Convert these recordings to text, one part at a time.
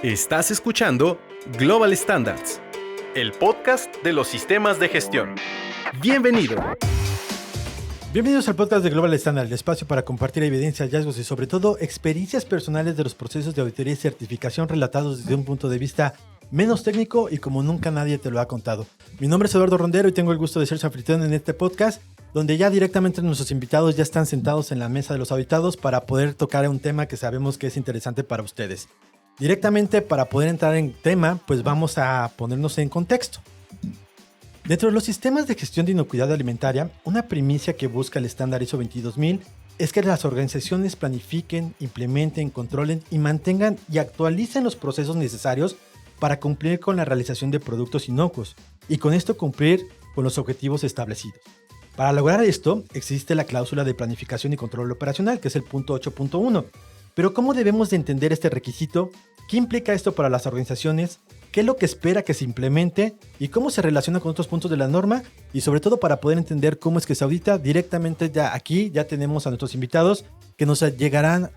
Estás escuchando Global Standards, el podcast de los sistemas de gestión. Bienvenido. Bienvenidos al podcast de Global Standard, el espacio para compartir evidencia, hallazgos y sobre todo experiencias personales de los procesos de auditoría y certificación relatados desde un punto de vista menos técnico y como nunca nadie te lo ha contado. Mi nombre es Eduardo Rondero y tengo el gusto de ser su anfitrión en este podcast, donde ya directamente nuestros invitados ya están sentados en la mesa de los auditados para poder tocar un tema que sabemos que es interesante para ustedes. Directamente para poder entrar en tema, pues vamos a ponernos en contexto. Dentro de los sistemas de gestión de inocuidad alimentaria, una primicia que busca el estándar ISO 22000 es que las organizaciones planifiquen, implementen, controlen y mantengan y actualicen los procesos necesarios para cumplir con la realización de productos inocuos y con esto cumplir con los objetivos establecidos. Para lograr esto, existe la cláusula de planificación y control operacional, que es el punto 8.1. Pero ¿cómo debemos de entender este requisito? ¿Qué implica esto para las organizaciones? ¿Qué es lo que espera que se implemente? ¿Y cómo se relaciona con otros puntos de la norma? Y sobre todo para poder entender cómo es que se audita directamente ya aquí, ya tenemos a nuestros invitados que nos ayudarán,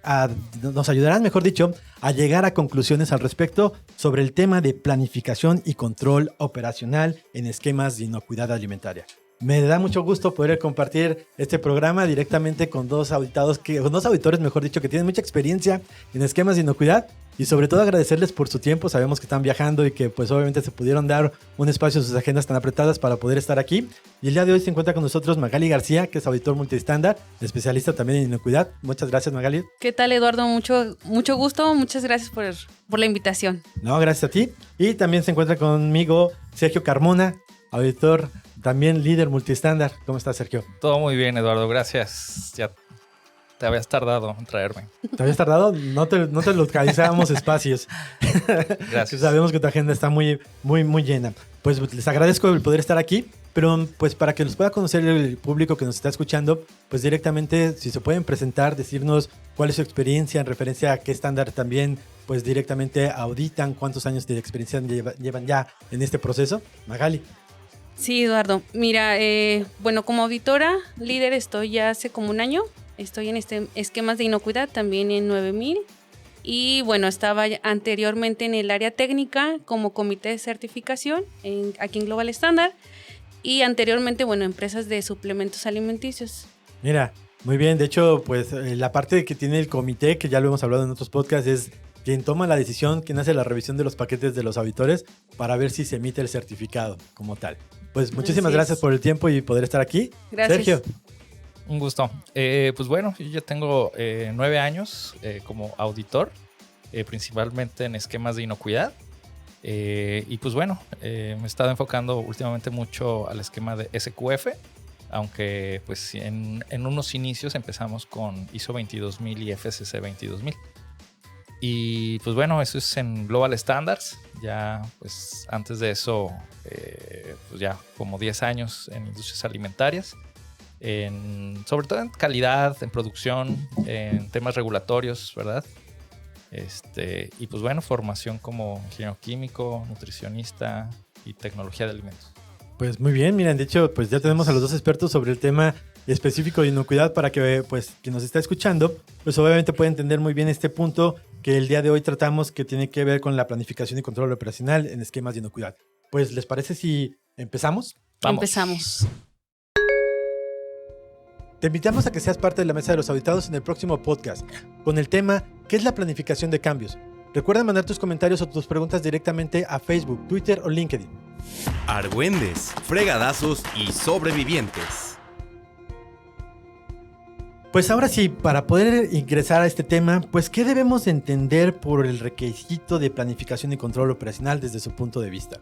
mejor dicho, a llegar a conclusiones al respecto sobre el tema de planificación y control operacional en esquemas de inocuidad alimentaria. Me da mucho gusto poder compartir este programa directamente con dos auditores, que tienen mucha experiencia en esquemas de inocuidad y sobre todo agradecerles por su tiempo. Sabemos que están viajando y que pues obviamente se pudieron dar un espacio en sus agendas tan apretadas para poder estar aquí. Y el día de hoy se encuentra con nosotros Magali García, que es auditor multiestándar, especialista también en inocuidad. Muchas gracias, Magali. ¿Qué tal, Eduardo? Mucho gusto. Muchas gracias por la invitación. No, gracias a ti. Y también se encuentra conmigo Sergio Carmona, auditor, también líder multiestándar. ¿Cómo estás, Sergio? Todo muy bien, Eduardo. Gracias. Ya te habías tardado en traerme. ¿Te habías tardado? No te localizábamos espacios. Gracias. Sabemos que tu agenda está muy llena. Pues les agradezco el poder estar aquí, pero pues para que los pueda conocer el público que nos está escuchando, pues directamente, si se pueden presentar, decirnos cuál es su experiencia en referencia a qué estándar también, pues directamente auditan, cuántos años de experiencia llevan ya en este proceso. Magali. Sí, Eduardo. Mira, como auditora líder estoy ya hace como un año. Estoy en esquemas de inocuidad, también en 9000. Y bueno, estaba anteriormente en el área técnica como comité de certificación aquí en Global Standard. Y anteriormente, empresas de suplementos alimenticios. Mira, muy bien. De hecho, pues la parte que tiene el comité, que ya lo hemos hablado en otros podcasts, es quien toma la decisión, quien hace la revisión de los paquetes de los auditores para ver si se emite el certificado como tal. Pues muchísimas gracias por el tiempo y poder estar aquí. Gracias. Sergio. Un gusto. Yo ya tengo 9 años como auditor, principalmente en esquemas de inocuidad. Me he estado enfocando últimamente mucho al esquema de SQF, aunque pues en unos inicios empezamos con ISO 22000 y FSC 22000. Y pues bueno, eso es en Global Standards. Ya pues antes de eso, pues ya como 10 años en industrias alimentarias. Sobre todo en calidad, en producción, en temas regulatorios, ¿verdad? Y pues bueno, formación como ingeniero químico, nutricionista y tecnología de alimentos. Pues muy bien, miren, de hecho, pues ya tenemos a los dos expertos sobre el tema específico de inocuidad para que pues quien nos está escuchando, pues obviamente pueda entender muy bien este punto que el día de hoy tratamos, que tiene que ver con la planificación y control operacional en esquemas de inocuidad. Pues, ¿les parece si empezamos? Vamos. Empezamos. Te invitamos a que seas parte de la mesa de los auditados en el próximo podcast con el tema ¿qué es la planificación de cambios? Recuerda mandar tus comentarios o tus preguntas directamente a Facebook, Twitter o LinkedIn. Argüendes, fregadazos y sobrevivientes. Pues ahora sí, para poder ingresar a este tema, pues ¿qué debemos de entender por el requisito de planificación y control operacional desde su punto de vista?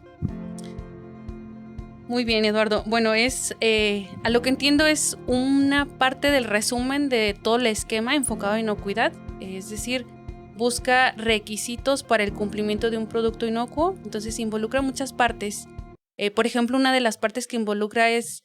Muy bien, Eduardo. Bueno, a lo que entiendo es una parte del resumen de todo el esquema enfocado en inocuidad. Es decir, busca requisitos para el cumplimiento de un producto inocuo. Entonces involucra muchas partes. Por ejemplo, una de las partes que involucra es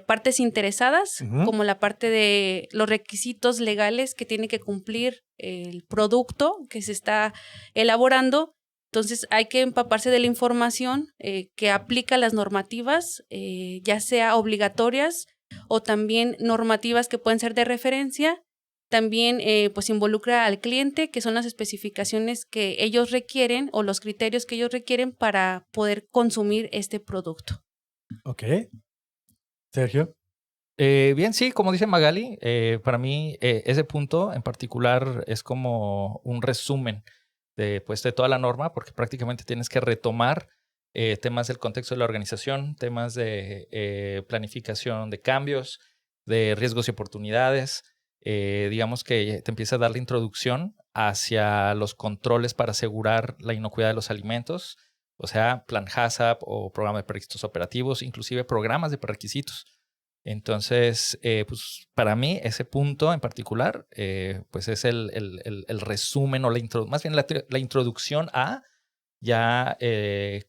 partes interesadas, como la parte de los requisitos legales que tiene que cumplir el producto que se está elaborando. Entonces hay que empaparse de la información que aplica las normativas, ya sea obligatorias o también normativas que pueden ser de referencia También pues involucra al cliente, que son las especificaciones que ellos requieren o los criterios que ellos requieren para poder consumir este producto. Ok. Sergio. Bien, sí, como dice Magali, para mí ese punto en particular es como un resumen pues, de toda la norma, porque prácticamente tienes que retomar temas del contexto de la organización, temas de planificación de cambios, de riesgos y oportunidades. Digamos que te empieza a dar la introducción hacia los controles para asegurar la inocuidad de los alimentos, o sea, plan HACCP o programa de prerequisitos operativos, inclusive programas de prerequisitos. Entonces, pues para mí ese punto en particular, pues es el resumen o más bien la introducción a ya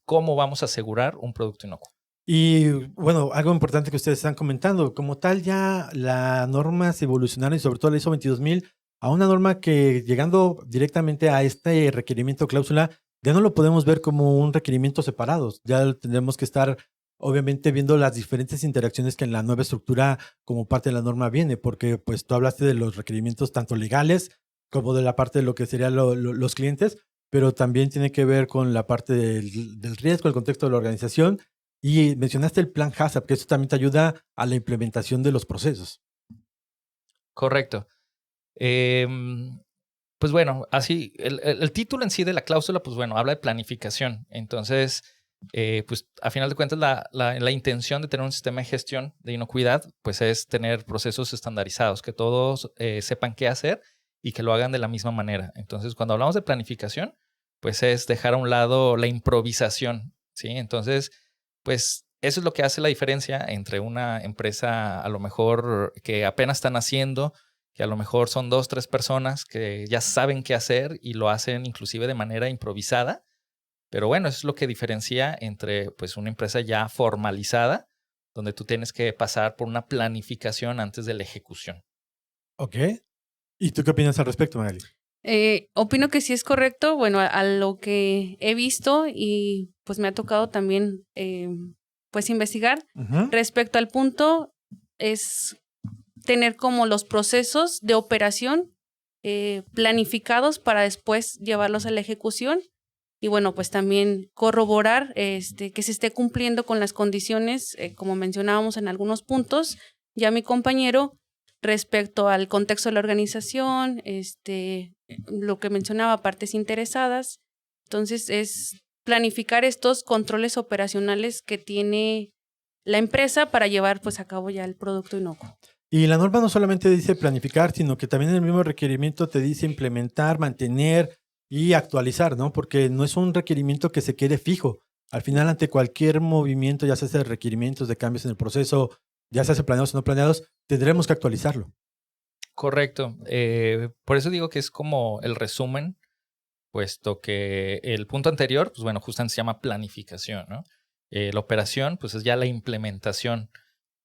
cómo vamos a asegurar un producto inocuo. Y bueno, algo importante que ustedes están comentando, como tal ya la norma se evolucionaron y sobre todo la ISO 22000 a una norma que llegando directamente a este requerimiento cláusula, ya no lo podemos ver como un requerimiento separado, ya tendremos que estar obviamente viendo las diferentes interacciones que en la nueva estructura como parte de la norma viene, porque pues tú hablaste de los requerimientos tanto legales como de la parte de lo que serían los clientes, pero también tiene que ver con la parte del riesgo, el contexto de la organización. Y mencionaste el plan HACCP, que eso también te ayuda a la implementación de los procesos. Correcto. Pues bueno, así, el título en sí de la cláusula, pues bueno, habla de planificación. Entonces, pues a final de cuentas, la intención de tener un sistema de gestión de inocuidad, pues es tener procesos estandarizados, que todos sepan qué hacer y que lo hagan de la misma manera. Entonces, cuando hablamos de planificación, pues es dejar a un lado la improvisación, ¿sí? Entonces, pues eso es lo que hace la diferencia entre una empresa a lo mejor que apenas están haciendo, que a lo mejor son 2, 3 personas que ya saben qué hacer y lo hacen inclusive de manera improvisada. Pero bueno, eso es lo que diferencia entre pues, una empresa ya formalizada, donde tú tienes que pasar por una planificación antes de la ejecución. Ok. ¿Y tú qué opinas al respecto, Magali? Opino que sí es correcto. Bueno, a lo que he visto y pues me ha tocado también pues investigar respecto al punto es tener como los procesos de operación planificados para después llevarlos a la ejecución y bueno, pues también corroborar que se esté cumpliendo con las condiciones, como mencionábamos en algunos puntos, ya mi compañero, respecto al contexto de la organización, lo que mencionaba, partes interesadas. Entonces, es planificar estos controles operacionales que tiene la empresa para llevar pues a cabo ya el producto inocuo. Y la norma no solamente dice planificar, sino que también en el mismo requerimiento te dice implementar, mantener y actualizar, ¿no? Porque no es un requerimiento que se quede fijo. Al final, ante cualquier movimiento, ya sea de requerimientos, de cambios en el proceso, ya sea planeados o no planeados, tendremos que actualizarlo. Correcto. Por eso digo que es como el resumen, puesto que el punto anterior, pues bueno, justamente se llama planificación, ¿no? La operación, pues es ya la implementación.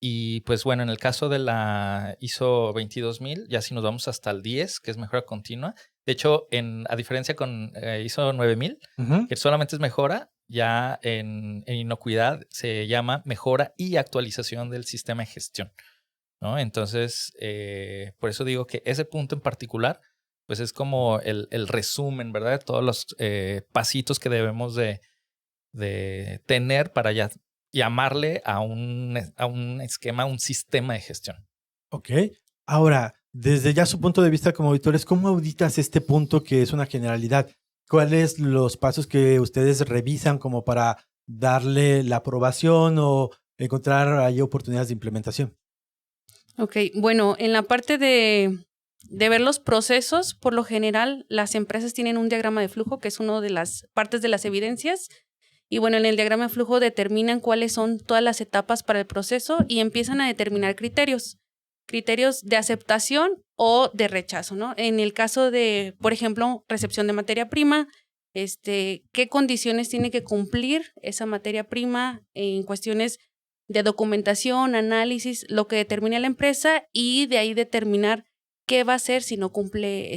Y pues bueno, en el caso de la ISO 22000, ya si nos vamos hasta el 10, que es mejora continua. De hecho, a diferencia con ISO 9000, que solamente es mejora, ya en inocuidad se llama mejora y actualización del sistema de gestión, ¿no? Entonces, por eso digo que ese punto en particular, pues es como el resumen, ¿verdad? De todos los pasitos que debemos de tener para ya llamarle a un esquema, un sistema de gestión. Ok. Ahora, desde ya su punto de vista como auditores, ¿cómo auditas este punto que es una generalidad? ¿Cuáles los pasos que ustedes revisan como para darle la aprobación o encontrar ahí oportunidades de implementación? Ok, bueno, en la parte de ver los procesos, por lo general, las empresas tienen un diagrama de flujo, que es una de las partes de las evidencias. Y bueno, en el diagrama de flujo determinan cuáles son todas las etapas para el proceso y empiezan a determinar criterios de aceptación o de rechazo, ¿no? En el caso de, por ejemplo, recepción de materia prima, qué condiciones tiene que cumplir esa materia prima en cuestiones de documentación, análisis, lo que determina la empresa y de ahí determinar qué va a hacer si no cumple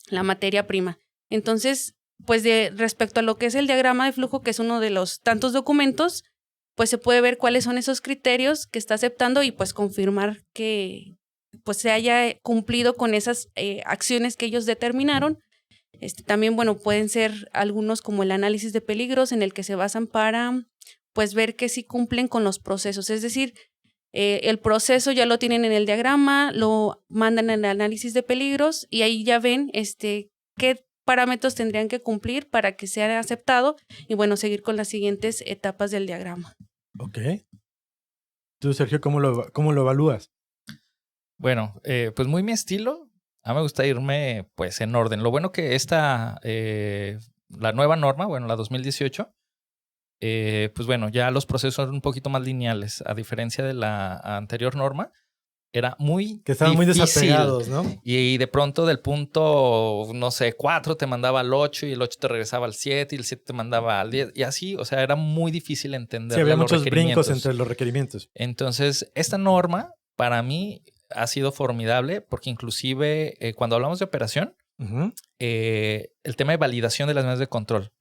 la materia prima. Entonces, pues respecto a lo que es el diagrama de flujo, que es uno de los tantos documentos, pues se puede ver cuáles son esos criterios que está aceptando y pues confirmar que pues se haya cumplido con esas acciones que ellos determinaron. También, bueno, pueden ser algunos como el análisis de peligros en el que se basan para, pues, ver que sí cumplen con los procesos. Es decir, el proceso ya lo tienen en el diagrama, lo mandan en el análisis de peligros y ahí ya ven qué parámetros tendrían que cumplir para que sea aceptado y, bueno, seguir con las siguientes etapas del diagrama. Ok. Tú, Sergio, ¿cómo lo evalúas? Bueno, pues muy mi estilo. A mí me gusta irme pues en orden. Lo bueno que la nueva norma, bueno, la 2018, pues bueno, ya los procesos son un poquito más lineales. A diferencia de la anterior norma, era muy Que estaban muy difícil. desapegados, ¿no? Y de pronto del punto, no sé, 4 te mandaba al 8 y el 8 te regresaba al 7 y el 7 te mandaba al 10. Y así, o sea, era muy difícil entender. Sí, había los muchos brincos requerimientos entre los requerimientos. Entonces, esta norma para mí ha sido formidable porque inclusive cuando hablamos de operación, el tema de validación de las medidas de control.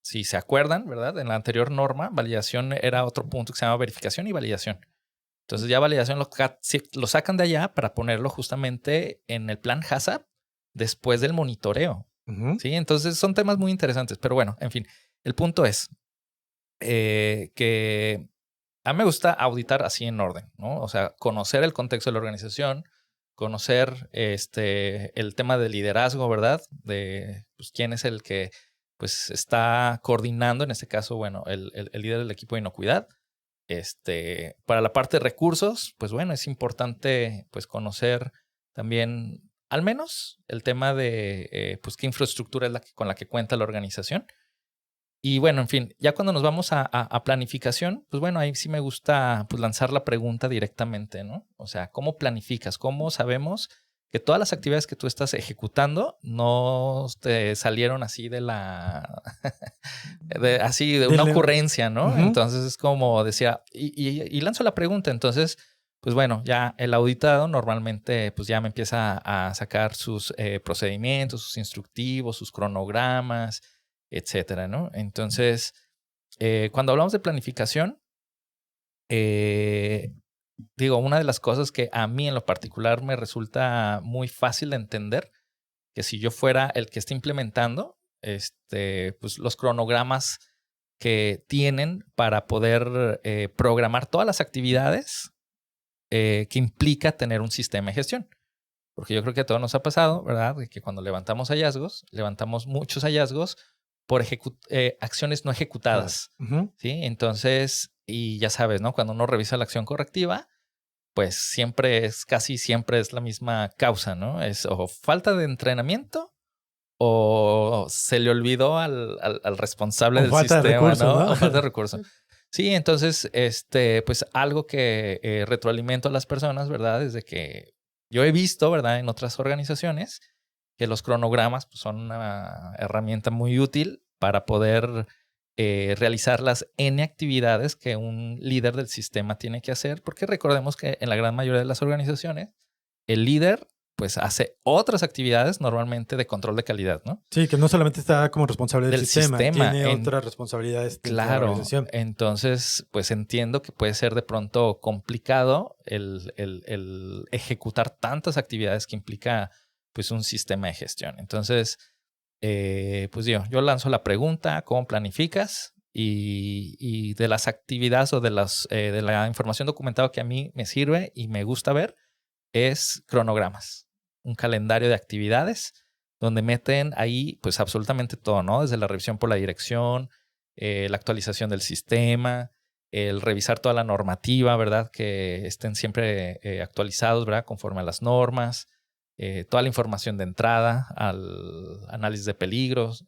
Si se acuerdan, ¿verdad? En la anterior norma, validación era otro punto que se llama verificación y validación. Entonces ya validación lo sacan de allá para ponerlo justamente en el plan HACCP después del monitoreo. ¿Sí? Entonces son temas muy interesantes. Pero bueno, en fin, el punto es que a mí me gusta auditar así en orden, ¿no? O sea, conocer el contexto de la organización, conocer el tema de liderazgo, ¿verdad? De pues, quién es el que pues está coordinando, en este caso, bueno, el líder del equipo de inocuidad. Para la parte de recursos, pues bueno, es importante pues conocer también al menos el tema de pues qué infraestructura es con la que cuenta la organización. Y bueno, en fin, ya cuando nos vamos a planificación, pues bueno, ahí sí me gusta pues lanzar la pregunta directamente, ¿no? O sea, ¿cómo planificas? ¿Cómo sabemos que todas las actividades que tú estás ejecutando no te salieron así de una ocurrencia, ¿no? Entonces es como decía, y lanzo la pregunta, entonces, pues bueno, ya el auditado normalmente pues ya me empieza a sacar sus procedimientos, sus instructivos, sus cronogramas, etcétera, ¿no? Entonces, cuando hablamos de planificación, digo, una de las cosas que a mí en lo particular me resulta muy fácil de entender, que si yo fuera el que está implementando, pues los cronogramas que tienen para poder programar todas las actividades que implica tener un sistema de gestión. Porque yo creo que a todos nos ha pasado, ¿verdad? Que cuando levantamos muchos hallazgos por acciones no ejecutadas. ¿Sí? Entonces, y ya sabes, ¿no? Cuando uno revisa la acción correctiva, pues casi siempre es la misma causa, ¿no? Es o falta de entrenamiento o se le olvidó al responsable del sistema, de recurso, ¿no? O falta de recurso. Sí, entonces, pues algo que retroalimento a las personas, ¿verdad? Desde que yo he visto, ¿verdad? En otras organizaciones que los cronogramas pues, son una herramienta muy útil para poder realizar las N actividades que un líder del sistema tiene que hacer, porque recordemos que en la gran mayoría de las organizaciones, el líder pues hace otras actividades normalmente de control de calidad, ¿no? Sí, que no solamente está como responsable del sistema, tiene otras responsabilidades. Claro, de la organización. Entonces pues entiendo que puede ser de pronto complicado el ejecutar tantas actividades que implica pues un sistema de gestión. Entonces, pues yo lanzo la pregunta, ¿cómo planificas? Y de las actividades o de la información documentada que a mí me sirve y me gusta ver es cronogramas. Un calendario de actividades donde meten ahí pues absolutamente todo, ¿no? Desde la revisión por la dirección, la actualización del sistema, el revisar toda la normativa, ¿verdad? Que estén siempre actualizados, ¿verdad? Conforme a las normas, toda la información de entrada al análisis de peligros,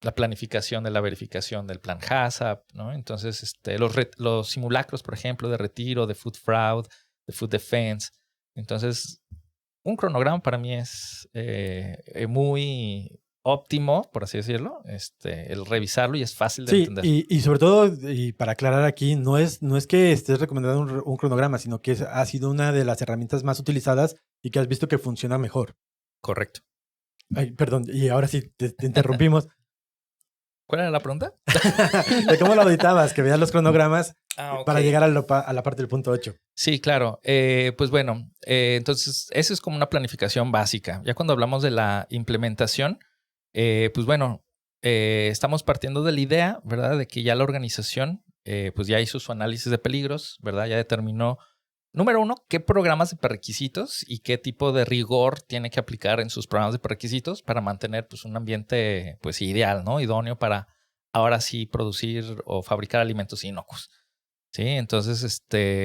la planificación de la verificación del plan HACCP, ¿no? Entonces, los simulacros, por ejemplo, de retiro, de food fraud, de food defense. Entonces, un cronograma para mí es muy óptimo, por así decirlo, el revisarlo y es fácil de entender. Y sobre todo, y para aclarar aquí, no es que estés recomendando un cronograma, sino que ha sido una de las herramientas más utilizadas y que has visto que funciona mejor. Correcto. Ay, perdón, y ahora sí, te interrumpimos. ¿Cuál era la pregunta? De cómo lo auditabas, que veías los cronogramas Ok. para llegar a la parte del punto 8. Sí, claro. Pues bueno, entonces eso es como una planificación básica. Ya cuando hablamos de la implementación, pues bueno, estamos partiendo de la idea, ¿verdad? De que ya la organización pues ya hizo su análisis de peligros, ¿verdad? Ya determinó, número uno, qué programas de prerequisitos y qué tipo de rigor tiene que aplicar en sus programas de prerequisitos para mantener pues un ambiente pues ideal, ¿no? Idóneo para ahora sí producir o fabricar alimentos inocuos. Sí, entonces,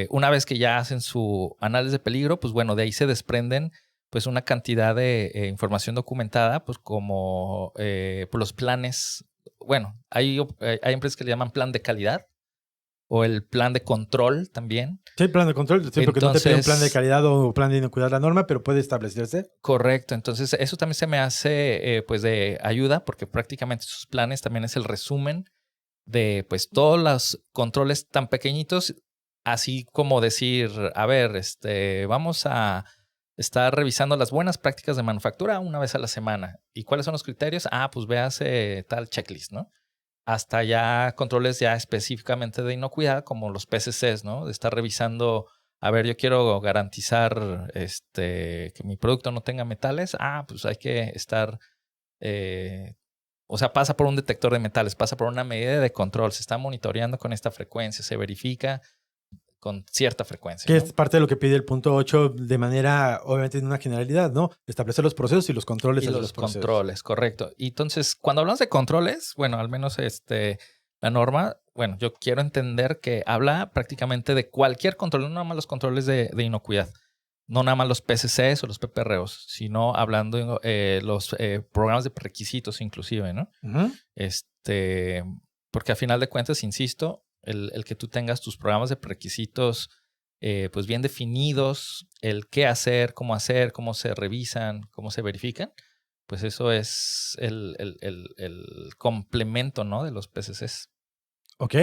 una vez que ya hacen su análisis de peligro, pues bueno, de ahí se desprenden pues una cantidad de información documentada, pues como por los planes. Bueno, hay empresas que le llaman plan de calidad o el plan de control también. Sí, plan de control, sí, porque no te pide un plan de calidad o plan de inocuidad la norma, pero puede establecerse. Correcto, entonces eso también se me hace pues de ayuda porque prácticamente sus planes también es el resumen de pues todos los controles tan pequeñitos, así como decir, a ver, vamos a estar revisando las buenas prácticas de manufactura una vez a la semana. ¿Y cuáles son los criterios? Pues véase tal checklist, ¿no? Hasta ya controles ya específicamente de inocuidad, como los PCCs, ¿no? De estar revisando, a ver, yo quiero garantizar que mi producto no tenga metales. Pues hay que estar o sea, pasa por un detector de metales, pasa por una medida de control, se está monitoreando con esta frecuencia, se verifica con cierta frecuencia. Que ¿no? es parte de lo que pide el punto 8 de manera, obviamente, en una generalidad, ¿no? Establecer los procesos y los controles. Y los controles, correcto. Y entonces, cuando hablamos de controles, bueno, al menos la norma, bueno, yo quiero entender que habla prácticamente de cualquier control, no nada más los controles de inocuidad. No nada más los PCCs o los PPROs, sino hablando los programas de requisitos inclusive, ¿no? Uh-huh. Porque a final de cuentas, insisto, el que tú tengas tus programas de requisitos pues bien definidos, el qué hacer, cómo se revisan, cómo se verifican, pues eso es el complemento, ¿no? De los PCCs. Ok.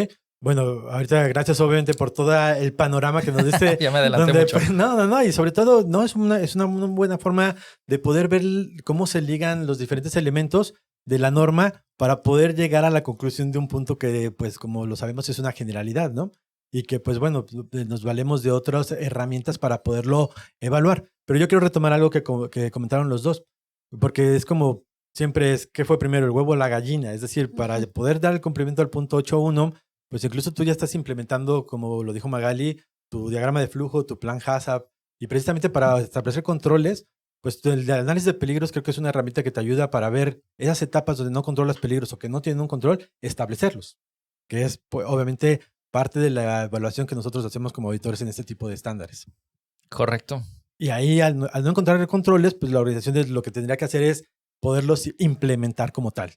Bueno, ahorita gracias obviamente por todo el panorama que nos diste. Ya me adelanté mucho. No, y sobre todo no es una buena forma de poder ver cómo se ligan los diferentes elementos de la norma para poder llegar a la conclusión de un punto que, pues como lo sabemos, es una generalidad, ¿no? Y que, pues bueno, nos valemos de otras herramientas para poderlo evaluar. Pero yo quiero retomar algo que comentaron los dos, porque es como siempre es, ¿qué fue primero, el huevo o la gallina? Es decir, para poder dar el cumplimiento al punto 8.1, pues incluso tú ya estás implementando, como lo dijo Magali, tu diagrama de flujo, tu plan HACCP, y precisamente para establecer controles, pues el análisis de peligros creo que es una herramienta que te ayuda para ver esas etapas donde no controlas peligros o que no tienen un control, establecerlos, que es pues, obviamente parte de la evaluación que nosotros hacemos como auditores en este tipo de estándares. Correcto. Y ahí al no encontrar controles, pues la organización lo que tendría que hacer es poderlos implementar como tal.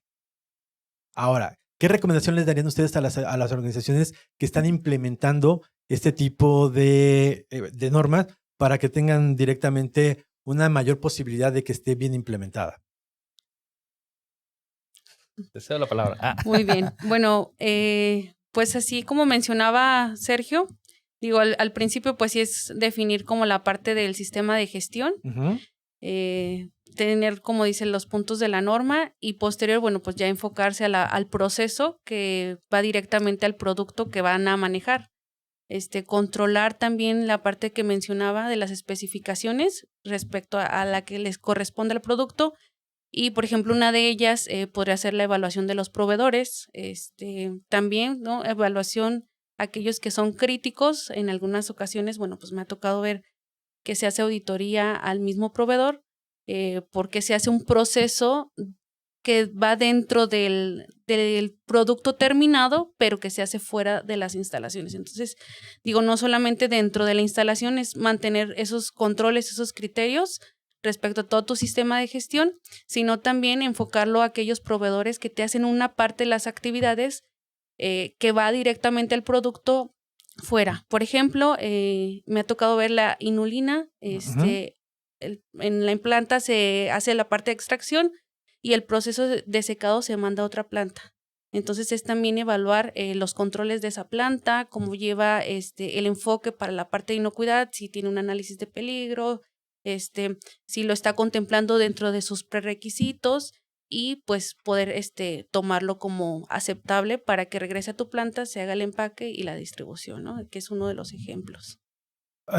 Ahora, ¿qué recomendación les darían ustedes a las organizaciones que están implementando este tipo de normas para que tengan directamente una mayor posibilidad de que esté bien implementada? Te cedo la palabra. Muy bien. Bueno, pues así como mencionaba Sergio, digo, al principio pues sí es definir como la parte del sistema de gestión. Uh-huh. Tener, como dicen, los puntos de la norma y posterior, bueno, pues ya enfocarse al proceso que va directamente al producto que van a manejar. Controlar también la parte que mencionaba de las especificaciones respecto a la que les corresponde al producto y, por ejemplo, una de ellas podría ser la evaluación de los proveedores, también, ¿no? Evaluación aquellos que son críticos. En algunas ocasiones, bueno, pues me ha tocado ver que se hace auditoría al mismo proveedor porque se hace un proceso que va dentro del producto terminado, pero que se hace fuera de las instalaciones. Entonces, digo, no solamente dentro de la instalación es mantener esos controles, esos criterios respecto a todo tu sistema de gestión, sino también enfocarlo a aquellos proveedores que te hacen una parte de las actividades que va directamente al producto fuera. Por ejemplo, me ha tocado ver la inulina, en la planta se hace la parte de extracción y el proceso de secado se manda a otra planta. Entonces es también evaluar los controles de esa planta, cómo lleva el enfoque para la parte de inocuidad, si tiene un análisis de peligro, si lo está contemplando dentro de sus prerequisitos y pues poder tomarlo como aceptable para que regrese a tu planta, se haga el empaque y la distribución, ¿no? Que es uno de los ejemplos.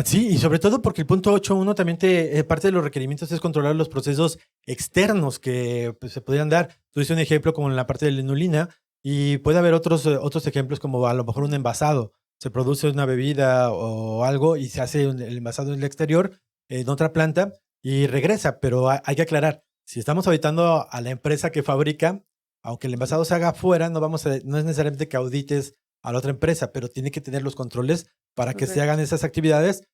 Sí, y sobre todo porque el punto 8.1 también parte de los requerimientos es controlar los procesos externos que pues, se podrían dar. Tú dices un ejemplo como en la parte de la inulina y puede haber otros ejemplos como a lo mejor un envasado. Se produce una bebida o algo y se hace el envasado en el exterior, en otra planta y regresa, pero hay que aclarar, si estamos auditando a la empresa que fabrica, aunque el envasado se haga afuera, no es necesariamente que audites a la otra empresa, pero tiene que tener los controles para que se hagan esas actividades,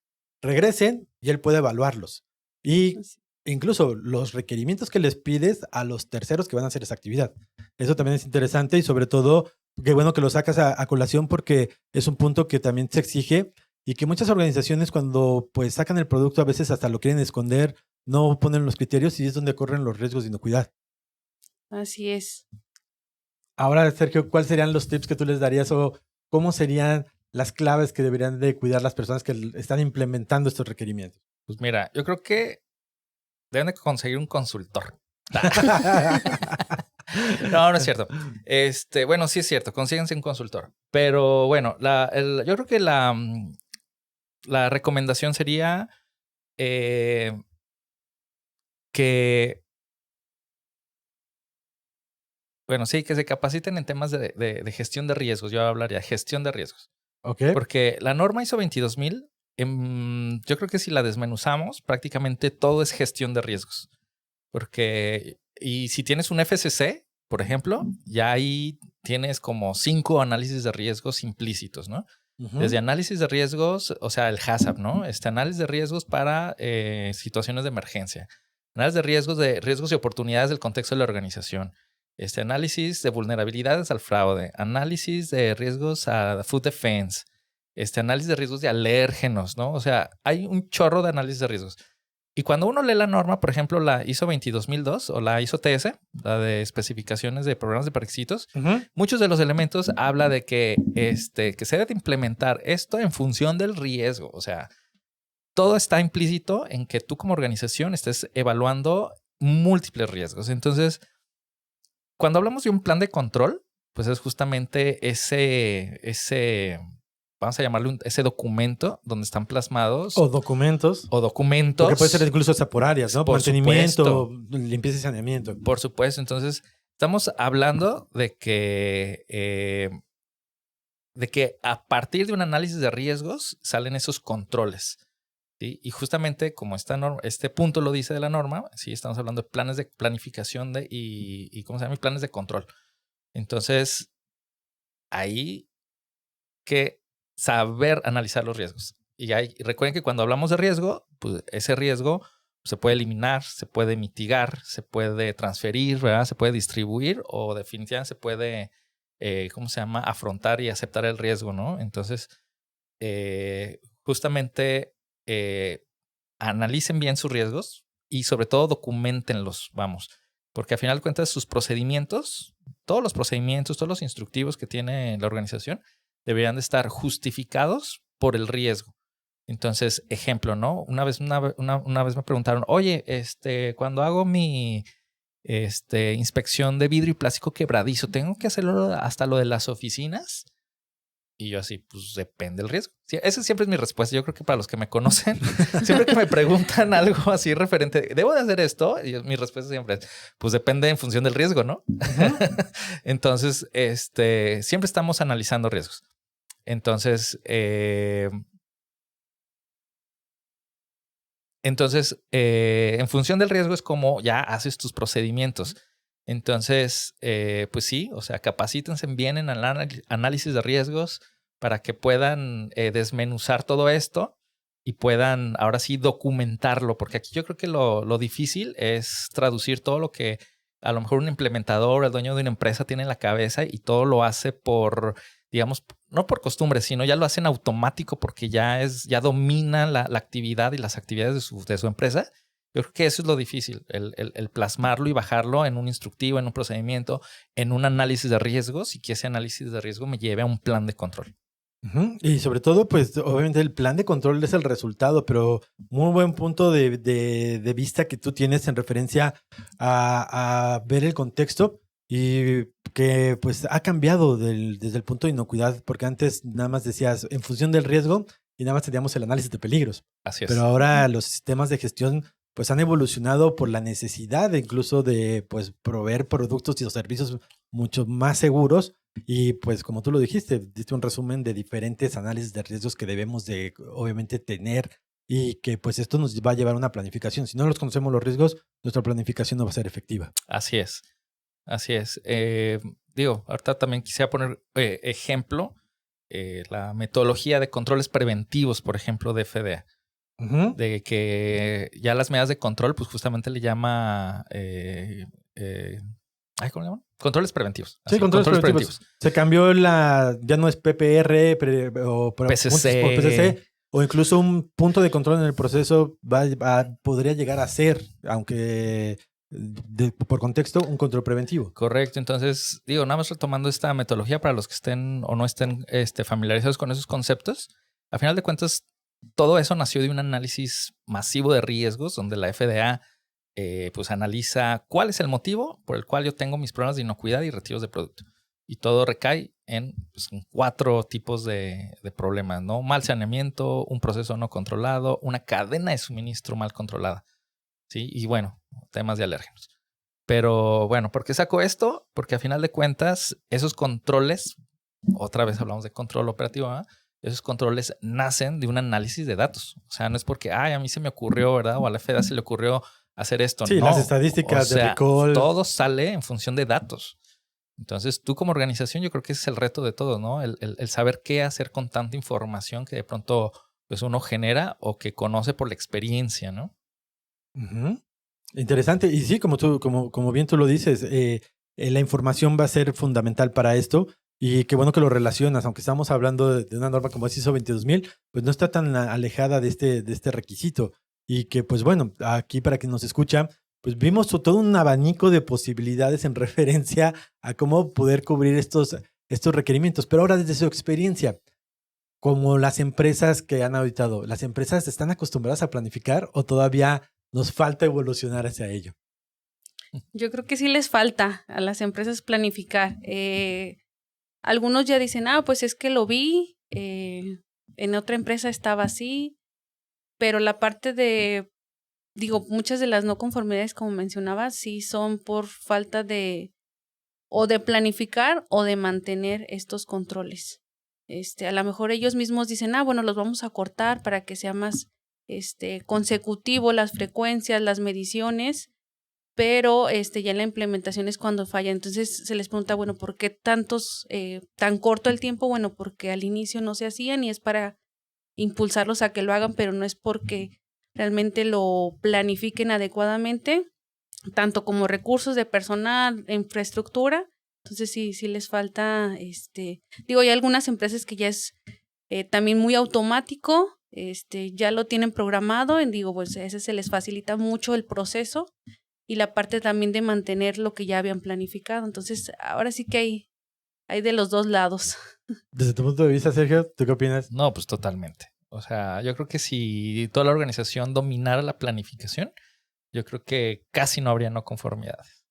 regresen y él puede evaluarlos. Y incluso los requerimientos que les pides a los terceros que van a hacer esa actividad. Eso también es interesante y sobre todo, qué bueno que lo sacas a colación porque es un punto que también se exige y que muchas organizaciones cuando pues sacan el producto a veces hasta lo quieren esconder, no ponen los criterios y es donde corren los riesgos de inocuidad. Así es. Ahora, Sergio, ¿cuáles serían los tips que tú les darías o cómo serían las claves que deberían de cuidar las personas que están implementando estos requerimientos? Pues mira, yo creo que deben de conseguir un consultor. No es cierto. Bueno, sí es cierto, consíguense un consultor. Pero bueno, yo creo que la recomendación sería que se capaciten en temas de gestión de riesgos. Yo hablaría de gestión de riesgos. Ok. Porque la norma ISO 22000, yo creo que si la desmenuzamos, prácticamente todo es gestión de riesgos. Y si tienes un FCC, por ejemplo, ya ahí tienes como 5 análisis de riesgos implícitos, ¿no? Uh-huh. Desde análisis de riesgos, o sea, el HACCP, ¿no? Análisis de riesgos para situaciones de emergencia. Análisis de riesgos y oportunidades del contexto de la organización. Análisis de vulnerabilidades al fraude. Análisis de riesgos a food defense. Análisis de riesgos de alérgenos, ¿no? O sea, hay un chorro de análisis de riesgos. Y cuando uno lee la norma, por ejemplo, la ISO 22002 o la ISO TS, la de especificaciones de programas de prerequisitos, uh-huh, muchos de los elementos habla de que se debe implementar esto en función del riesgo. O sea, todo está implícito en que tú como organización estés evaluando múltiples riesgos. Entonces, cuando hablamos de un plan de control, pues es justamente ese vamos a llamarlo ese documento donde están plasmados. O documentos. Porque puede ser incluso hasta por áreas, ¿no? Por mantenimiento, limpieza y saneamiento. Por supuesto. Entonces, estamos hablando de que a partir de un análisis de riesgos salen esos controles. ¿Sí? Y justamente como este punto lo dice de la norma, sí, estamos hablando de planes de planificación y ¿cómo se llama? Planes de control. Entonces, ahí que saber analizar los riesgos. Y recuerden que cuando hablamos de riesgo, pues ese riesgo se puede eliminar, se puede mitigar, se puede transferir, ¿verdad? Se puede distribuir o definitivamente se puede, afrontar y aceptar el riesgo, ¿no? Entonces, justamente analicen bien sus riesgos y sobre todo documentenlos, porque al final de cuentas sus procedimientos, todos los procedimientos, todos los instructivos que tiene la organización deberían de estar justificados por el riesgo. Entonces, ejemplo, ¿no? Una vez me preguntaron, oye, cuando hago mi inspección de vidrio y plástico quebradizo, ¿tengo que hacerlo hasta lo de las oficinas? Y yo así, pues depende del riesgo. Sí, esa siempre es mi respuesta. Yo creo que para los que me conocen, siempre que me preguntan algo así referente, ¿debo de hacer esto? Y mi respuesta siempre es, pues depende en función del riesgo, ¿no? Uh-huh. Entonces, siempre estamos analizando riesgos. Entonces, en función del riesgo es como ya haces tus procedimientos. Entonces, pues sí, o sea, capacítense bien en análisis de riesgos para que puedan desmenuzar todo esto y puedan ahora sí documentarlo, porque aquí yo creo que lo difícil es traducir todo lo que a lo mejor un implementador, el dueño de una empresa tiene en la cabeza y todo lo hace por, digamos, no por costumbre, sino ya lo hacen automático porque ya domina la actividad y las actividades de su empresa. Yo creo que eso es lo difícil, el plasmarlo y bajarlo en un instructivo, en un procedimiento, en un análisis de riesgos y que ese análisis de riesgo me lleve a un plan de control. Ujú. Y sobre todo, pues obviamente el plan de control es el resultado, pero muy buen punto de vista que tú tienes en referencia a ver el contexto y que pues ha cambiado desde el punto de inocuidad, porque antes nada más decías en función del riesgo y nada más teníamos el análisis de peligros, Así pero es. ahora los sistemas de gestión pues han evolucionado por la necesidad incluso de pues proveer productos y servicios mucho más seguros y pues como tú lo dijiste, diste un resumen de diferentes análisis de riesgos que debemos de obviamente tener y que pues esto nos va a llevar a una planificación. Si no los conocemos los riesgos, nuestra planificación no va a ser efectiva. Así es. Así es. Digo, ahorita también quisiera poner ejemplo la metodología de controles preventivos, por ejemplo, de FDA. Ujú. De que ya las medidas de control, pues justamente le llama... ¿cómo le llaman? Controles preventivos. Sí, Así, controles preventivos. Se cambió ya no es PPR o PCC. por PCC, o incluso un punto de control en el proceso podría llegar a ser, aunque por contexto, un control preventivo. Correcto. Entonces, digo, nada más retomando esta metodología para los que estén o no estén familiarizados con esos conceptos. A final de cuentas, todo eso nació de un análisis masivo de riesgos donde la FDA pues analiza cuál es el motivo por el cual yo tengo mis problemas de inocuidad y retiros de producto. Y todo recae en 4 tipos de problemas, ¿no? Mal saneamiento, un proceso no controlado, una cadena de suministro mal controlada, ¿sí? Y bueno, temas de alérgenos. Pero bueno, ¿por qué saco esto? Porque a final de cuentas, esos controles, otra vez hablamos de control operativo, ¿verdad? Esos controles nacen de un análisis de datos. O sea, no es porque, a mí se me ocurrió, ¿verdad? O a la FDA se le ocurrió hacer esto. Sí, no. las estadísticas de recall. Todo sale en función de datos. Entonces, tú como organización, yo creo que ese es el reto de todos, ¿no? El saber qué hacer con tanta información que de pronto pues, uno genera o que conoce por la experiencia, ¿no? Uh-huh. Interesante. Y sí, como bien tú lo dices, la información va a ser fundamental para esto. Y qué bueno que lo relacionas, aunque estamos hablando de una norma como es ISO 22000, pues no está tan alejada de este requisito. Y que, pues bueno, aquí para quien nos escucha, pues vimos todo un abanico de posibilidades en referencia a cómo poder cubrir estos requerimientos. Pero ahora desde su experiencia, como las empresas que han auditado, ¿las empresas están acostumbradas a planificar o todavía nos falta evolucionar hacia ello? Yo creo que sí les falta a las empresas planificar. Algunos ya dicen, pues es que lo vi, en otra empresa estaba así, pero la parte muchas de las no conformidades, como mencionabas, sí son por falta o de planificar o de mantener estos controles. A lo mejor ellos mismos dicen, bueno, los vamos a cortar para que sea más consecutivo las frecuencias, las mediciones, pero ya en la implementación es cuando falla. Entonces se les pregunta, bueno, ¿por qué tan corto el tiempo? Bueno, porque al inicio no se hacían y es para impulsarlos a que lo hagan, pero no es porque realmente lo planifiquen adecuadamente, tanto como recursos de personal, infraestructura. Entonces sí les falta, hay algunas empresas que ya es también muy automático, ya lo tienen programado, pues ese se les facilita mucho el proceso y la parte también de mantener lo que ya habían planificado. Entonces ahora sí que hay de los dos lados. Desde tu punto de vista, Sergio, ¿tú qué opinas? No, pues totalmente. O sea, yo creo que si toda la organización dominara la planificación, yo creo que casi no habría no conformidades.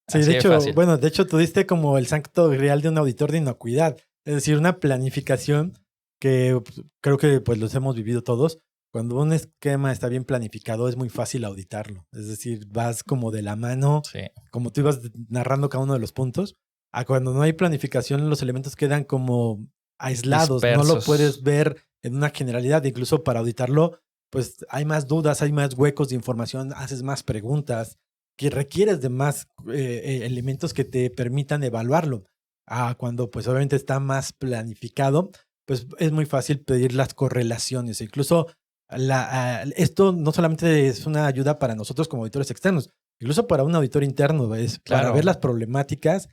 Sí, así de hecho, tú diste como el santo grial de un auditor de inocuidad. Es decir, una planificación que creo que pues los hemos vivido todos. Cuando un esquema está bien planificado, es muy fácil auditarlo. Es decir, vas como de la mano, sí, como tú ibas narrando cada uno de los puntos. A cuando no hay planificación, los elementos quedan como aislados. dispersos. No lo puedes ver en una generalidad. Incluso para auditarlo, pues hay más dudas, hay más huecos de información, haces más preguntas, que requieres de más elementos que te permitan evaluarlo. Cuando pues obviamente está más planificado, pues es muy fácil pedir las correlaciones. Incluso esto no solamente es una ayuda para nosotros como auditores externos, incluso para un auditor interno, es para ver las problemáticas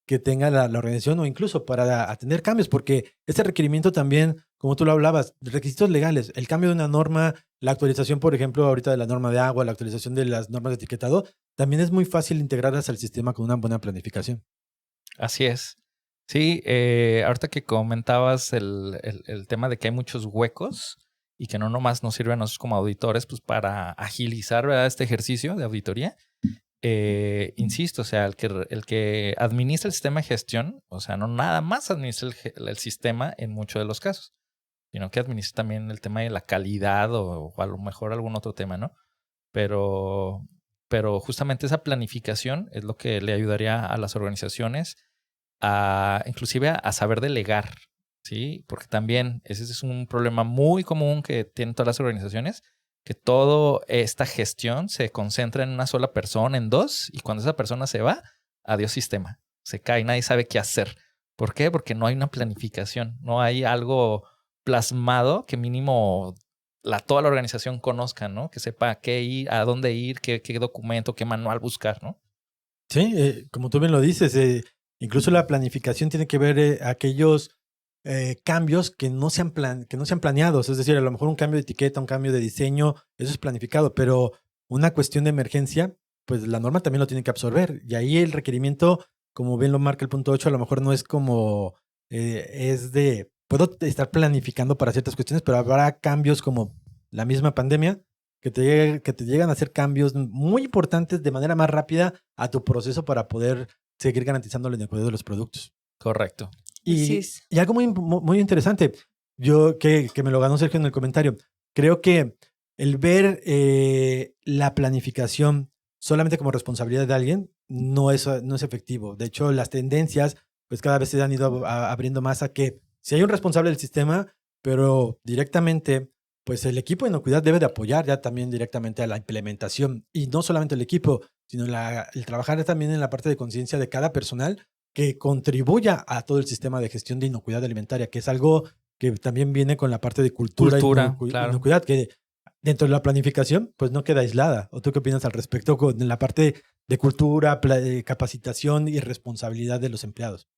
que tenga la organización o incluso para atender cambios, porque ese requerimiento también, como tú lo hablabas, requisitos legales, el cambio de una norma, la actualización, por ejemplo, ahorita de la norma de agua, la actualización de las normas de etiquetado, también es muy fácil integrarlas al sistema con una buena planificación. Así es. Sí, ahorita que comentabas el tema de que hay muchos huecos y que no nomás nos sirven a nosotros como auditores pues para agilizar, ¿verdad?, este ejercicio de auditoría. Insisto, o sea, el que administra el sistema de gestión, o sea, no nada más administra el sistema en muchos de los casos, sino que administra también el tema de la calidad o a lo mejor algún otro tema, ¿no? Pero justamente esa planificación es lo que le ayudaría a las organizaciones inclusive a saber delegar, ¿sí? Porque también ese es un problema muy común que tienen todas las organizaciones, que toda esta gestión se concentra en una sola persona, en dos, y cuando esa persona se va, adiós sistema, se cae, nadie sabe qué hacer. ¿Por qué? Porque no hay una planificación, no hay algo plasmado que mínimo toda la organización conozca, ¿no? Que sepa qué ir, a dónde ir, qué documento, qué manual buscar, ¿no? Sí, como tú bien lo dices, incluso la planificación tiene que ver aquellos cambios que no sean planeados. Es decir, a lo mejor un cambio de etiqueta, un cambio de diseño, eso es planificado, pero una cuestión de emergencia, pues la norma también lo tiene que absorber. Y ahí el requerimiento, como bien lo marca el punto 8, a lo mejor no es como puedo estar planificando para ciertas cuestiones, pero habrá cambios como la misma pandemia que te llegan a hacer cambios muy importantes de manera más rápida a tu proceso para poder seguir garantizando la inocuidad de los productos. Correcto. Y algo muy interesante, yo que me lo ganó Sergio en el comentario, creo que el ver la planificación solamente como responsabilidad de alguien no es efectivo. De hecho, las tendencias pues cada vez se han ido abriendo más a que si hay un responsable del sistema, pero directamente pues el equipo de inocuidad debe de apoyar ya también directamente a la implementación. Y no solamente el equipo, sino el trabajar también en la parte de conciencia de cada personal que contribuya a todo el sistema de gestión de inocuidad alimentaria, que es algo que también viene con la parte de cultura claro. inocuidad, que dentro de la planificación pues no queda aislada. ¿O tú qué opinas al respecto con la parte de cultura, capacitación y responsabilidad de los empleados?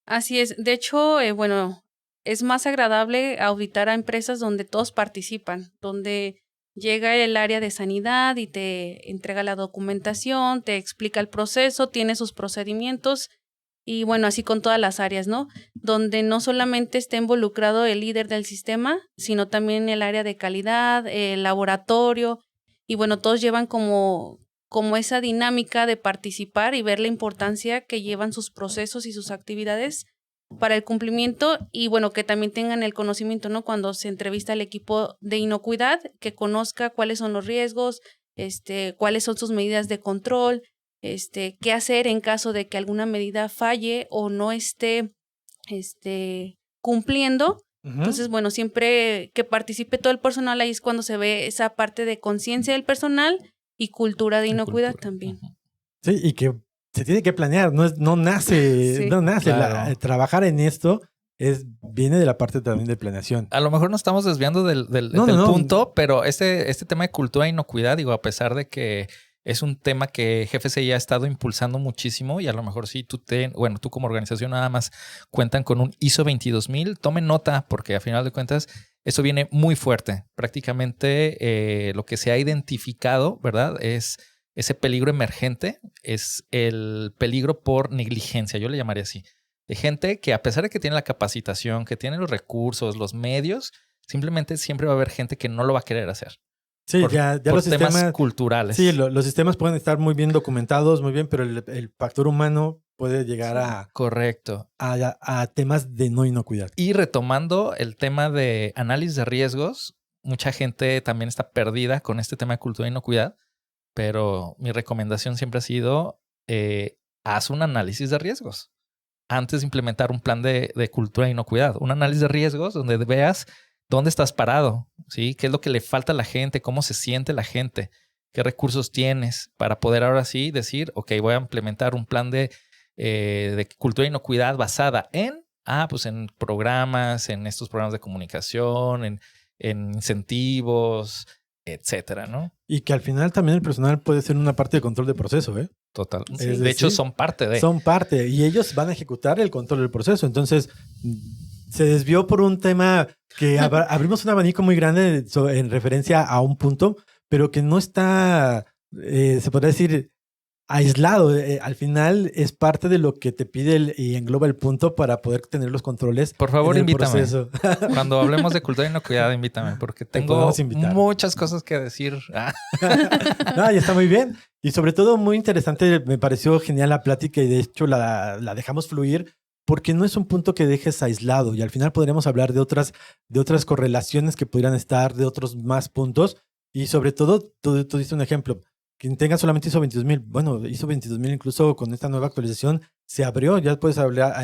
Así es. De hecho, bueno, es más agradable auditar a empresas donde todos participan, donde llega el área de sanidad y te entrega la documentación, te explica el proceso, tiene sus procedimientos y bueno, así con todas las áreas, ¿no? Donde no solamente esté involucrado el líder del sistema, sino también el área de calidad, el laboratorio y bueno, todos llevan como esa dinámica de participar y ver la importancia que llevan sus procesos y sus actividades para el cumplimiento y bueno, que también tengan el conocimiento, ¿no? Cuando se entrevista al equipo de inocuidad, que conozca cuáles son los riesgos, cuáles son sus medidas de control, qué hacer en caso de que alguna medida falle o no esté cumpliendo. Uh-huh. Entonces, bueno, siempre que participe todo el personal, ahí es cuando se ve esa parte de conciencia del personal y cultura de inocuidad también. Sí, y que se tiene que planear, no nace, sí, claro. Trabajar en esto viene de la parte también de planeación. A lo mejor nos estamos desviando del punto, pero este tema de cultura de inocuidad, digo, a pesar de que es un tema que GFCI ha estado impulsando muchísimo y a lo mejor sí tú como organización nada más cuentan con un ISO 22000, tomen nota porque a final de cuentas eso viene muy fuerte. Prácticamente lo que se ha identificado, ¿verdad? Es ese peligro emergente, es el peligro por negligencia, yo le llamaría así. De gente que a pesar de que tiene la capacitación, que tiene los recursos, los medios, simplemente siempre va a haber gente que no lo va a querer hacer. Sí, por los temas sistemas culturales. Sí, los sistemas pueden estar muy bien documentados, muy bien, pero el factor humano puede llegar a temas de no inocuidad. Y retomando el tema de análisis de riesgos, mucha gente también está perdida con este tema de cultura de inocuidad, pero mi recomendación siempre ha sido haz un análisis de riesgos antes de implementar un plan de cultura de inocuidad. Un análisis de riesgos donde veas dónde estás parado, ¿sí? ¿Qué es lo que le falta a la gente? ¿Cómo se siente la gente? ¿Qué recursos tienes para poder ahora sí decir, ok, voy a implementar un plan de cultura de inocuidad basada en programas, en estos programas de comunicación, en incentivos, etcétera, ¿no? Y que al final también el personal puede ser una parte de control de proceso, ¿eh? Total. Sí. De hecho, son parte y ellos van a ejecutar el control del proceso. Entonces, se desvió por un tema que abrimos un abanico muy grande en referencia a un punto, pero que no está, se podría decir, aislado. Al final es parte de lo que te pide y engloba el punto para poder tener los controles. Por favor, en el invítame. proceso. Cuando hablemos de cultura y inocuidad, invítame, porque tengo podemos invitar. muchas cosas que decir. No, y está muy bien. Y sobre todo muy interesante, me pareció genial la plática y de hecho la dejamos fluir porque no es un punto que dejes aislado y al final podríamos hablar de otras correlaciones que pudieran estar, de otros más puntos y sobre todo, tú diste un ejemplo, quien tenga solamente ISO 22000, bueno, ISO 22000 incluso con esta nueva actualización se abrió, ya puedes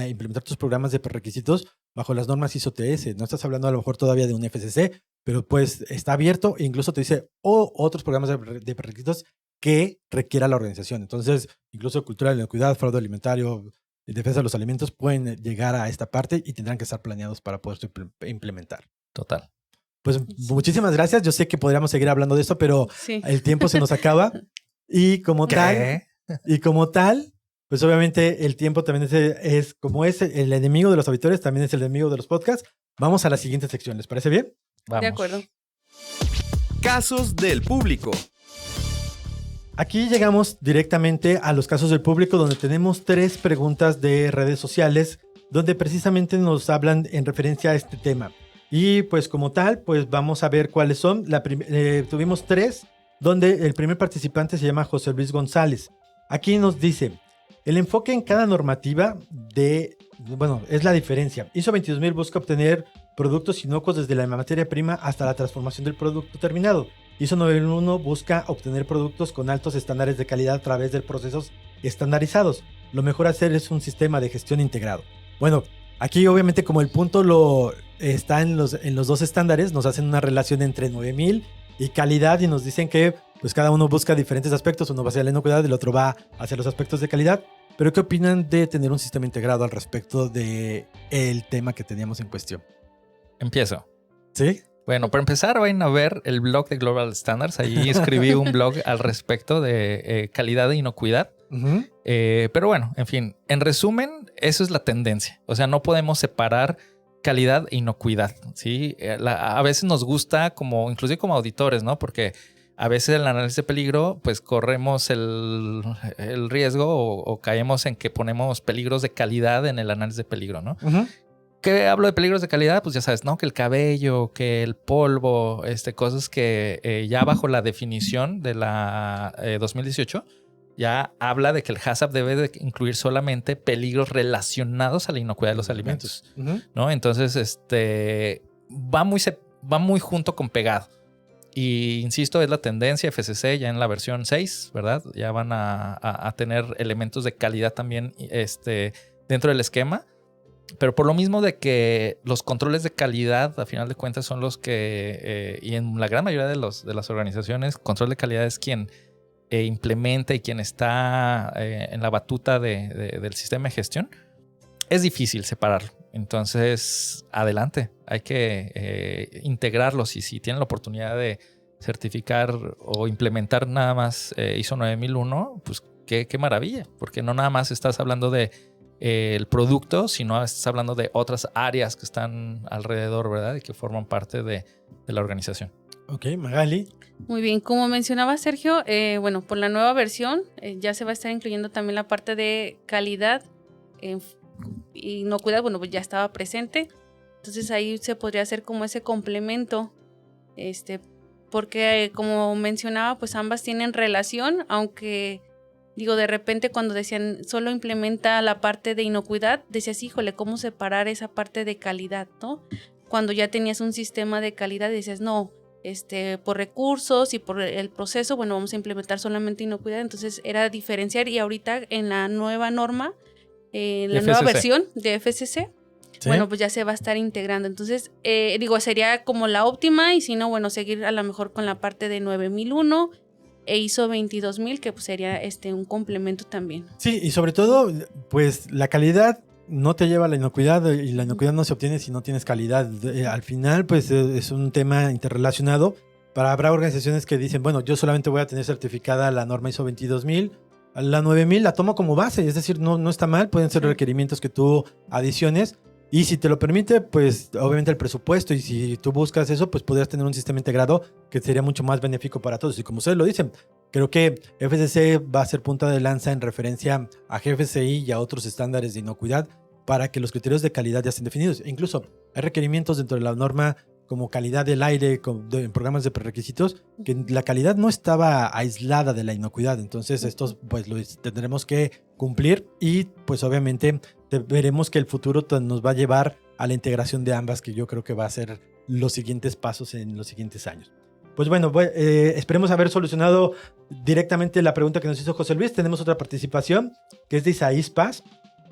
implementar tus programas de requisitos bajo las normas ISO TS, no estás hablando a lo mejor todavía de un FCC, pero pues está abierto e incluso te dice otros programas de requisitos que requiera la organización. Entonces, incluso cultura de la inocuidad, fraude alimentario, defensa de los alimentos pueden llegar a esta parte y tendrán que estar planeados para poder implementar. Total. Pues muchísimas gracias. Yo sé que podríamos seguir hablando de esto, pero Sí. el tiempo se nos acaba y como tal, pues obviamente el tiempo también es como es el enemigo de los auditores, también es el enemigo de los podcasts. Vamos a la siguiente sección, ¿les parece bien? Vamos. De acuerdo. Casos del público. Aquí llegamos directamente a los casos del público donde tenemos 3 preguntas de redes sociales donde precisamente nos hablan en referencia a este tema. Y pues como tal, pues vamos a ver cuáles son. Tuvimos 3 donde el primer participante se llama José Luis González. Aquí nos dice, el enfoque en cada normativa es la diferencia. ISO 22000 busca obtener productos inocuos desde la materia prima hasta la transformación del producto terminado. ISO 9001 busca obtener productos con altos estándares de calidad a través de procesos estandarizados. Lo mejor hacer es un sistema de gestión integrado. Bueno, aquí obviamente como el punto está en los 2 estándares, nos hacen una relación entre 9000 y calidad y nos dicen que pues cada uno busca diferentes aspectos. Uno va hacia la inocuidad, el otro va hacia los aspectos de calidad. Pero ¿qué opinan de tener un sistema integrado al respecto del tema que teníamos en cuestión? Empiezo. ¿Sí? Bueno, para empezar, vayan a ver el blog de Global Standards. Ahí escribí un blog al respecto de calidad e inocuidad. Uh-huh. Pero bueno, en fin, en resumen, eso es la tendencia. O sea, no podemos separar calidad e inocuidad, ¿sí? A veces nos gusta, inclusive como auditores, ¿no? Porque a veces en el análisis de peligro, pues corremos el riesgo o caemos en que ponemos peligros de calidad en el análisis de peligro, ¿no? Uh-huh. ¿Qué hablo de peligros de calidad? Pues ya sabes, ¿no? Que el cabello, que el polvo, cosas que ya bajo la definición de la 2018 ya habla de que el HACCP debe de incluir solamente peligros relacionados a la inocuidad de los alimentos, Uh-huh. ¿no? Entonces, va muy junto con pegado. Y insisto, es la tendencia FCC ya en la versión 6, ¿verdad? Ya van a tener elementos de calidad también dentro del esquema. Pero por lo mismo de que los controles de calidad, a final de cuentas, son los que, y en la gran mayoría de las organizaciones, control de calidad es quien implementa y quien está en la batuta del sistema de gestión, es difícil separarlo. Entonces, adelante, hay que integrarlos y si tienen la oportunidad de certificar o implementar nada más ISO 9001, pues qué maravilla, porque no nada más estás hablando de el producto, sino estás hablando de otras áreas que están alrededor, ¿verdad? Y que forman parte de la organización. Ok, Magali. Muy bien, como mencionaba Sergio, por la nueva versión ya se va a estar incluyendo también la parte de calidad, inocuidad, pues ya estaba presente. Entonces ahí se podría hacer como ese complemento, porque como mencionaba, pues ambas tienen relación, aunque de repente cuando decían solo implementa la parte de inocuidad, decías, híjole, ¿cómo separar esa parte de calidad, no? Cuando ya tenías un sistema de calidad, decías, no, por recursos y por el proceso, vamos a implementar solamente inocuidad. Entonces era diferenciar y ahorita en la nueva norma, en la nueva versión de FCC, ¿sí? Pues ya se va a estar integrando. Entonces, sería como la óptima y si no, seguir a lo mejor con la parte de 9001 e ISO 22000, que pues sería un complemento también. Sí, y sobre todo, pues la calidad no te lleva a la inocuidad y la inocuidad no se obtiene si no tienes calidad. Al final, pues es un tema interrelacionado. Habrá organizaciones que dicen, bueno, yo solamente voy a tener certificada la norma ISO 22000, la 9000 la tomo como base, es decir, no está mal, pueden ser requerimientos que tú adiciones. Y si te lo permite, pues obviamente el presupuesto y si tú buscas eso, pues podrías tener un sistema integrado que sería mucho más benéfico para todos. Y como ustedes lo dicen, Creo que FSC va a ser punta de lanza en referencia a GFCI y a otros estándares de inocuidad para que los criterios de calidad ya estén definidos. E incluso hay requerimientos dentro de la norma como calidad del aire en programas de prerequisitos, que la calidad no estaba aislada de la inocuidad. Entonces estos pues los tendremos que cumplir y pues obviamente veremos que el futuro nos va a llevar a la integración de ambas, que yo creo que va a ser los siguientes pasos en los siguientes años. Pues bueno, esperemos haber solucionado directamente la pregunta que nos hizo José Luis. Tenemos otra participación que es de Isaías Paz.